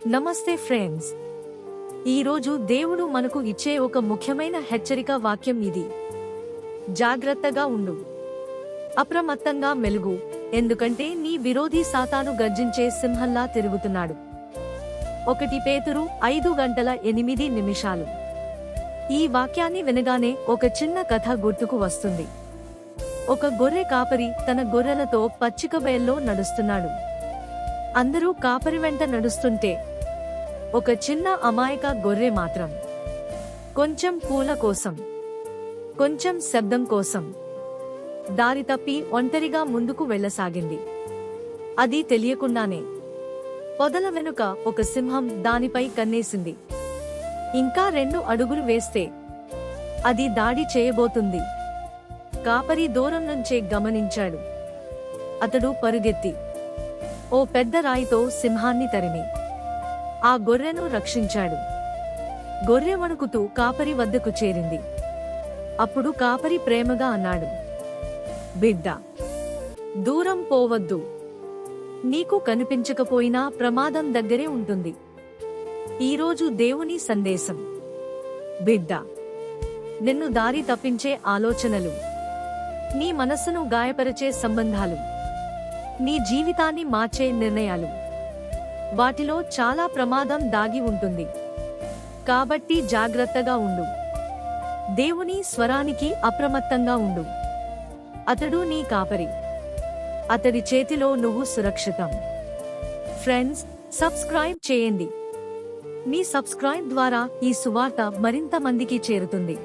నమస్తే ఫ్రెండ్స్. ఈరోజు దేవుడు మనకు ఇచ్చే ఒక ముఖ్యమైన హెచ్చరిక వాక్యం ఇది. జాగ్రత్తగా ఉండు, అప్రమత్తంగా మెలుగు, ఎందుకంటే నీ విరోధి సాతాను గర్జించే సింహంలా తిరుగుతున్నాడు. 1 పేతురు 5:8. ఈ వాక్యాన్ని వినగానే ఒక చిన్న కథ గుర్తుకు వస్తుంది. ఒక గొర్రె కాపరి తన గొర్రెలతో పచ్చిక బయల్లో నడుస్తున్నాడు. అందరూ కాపరి వెంట నడుస్తుంటే ఒక చిన్న అమాయక గొర్రె మాత్రం కొంచెం పూల కోసం, కొంచెం శబ్దం కోసం దారి తప్పి ఒంటరిగా ముందుకు వెళ్ళసాగింది. అది తెలియకుండానే పొదల వెనుక ఒక సింహం దానిపై కన్నేసింది. ఇంకా 2 అడుగులు వేస్తే అది దాడి చేయబోతుంది. కాపరి దూరం నుంచే గమనించాడు. అతడు పరుగెత్తి ఓ పెద్ద రాయితో సింహాన్ని తరిమి ఆ గొర్రెను రక్షించాడు. గొర్రె వణుకుతూ కాపరి వద్దకు చేరింది. అప్పుడు కాపరి ప్రేమగా అన్నాడు, బిడ్డా, దూరం పోవద్దు. నీకు కనిపించకపోయినా ప్రమాదం దగ్గరే ఉంటుంది. ఈరోజు దేవుని సందేశం. బిడ్డా, నిన్ను దారి తప్పించే ఆలోచనలు, నీ మనస్సును గాయపరిచే సంబంధాలు, నీ జీవితాన్ని మార్చే నిర్ణయాలు, వాటిలో చాలా ప్రమాదం దాగి ఉంటుంది. కాబట్టి జాగ్రత్తగా ఉండు. దేవుని స్వరానికి అప్రమత్తంగా ఉండు. అతడు నీ కాపరి. అతడి చేతిలో నువ్వు సురక్షితం. ఫ్రెండ్స్, సబ్స్క్రైబ్ చేయండి. మీ సబ్స్క్రైబ్ ద్వారా ఈ సువార్త మరింత మందికి చేరుతుంది.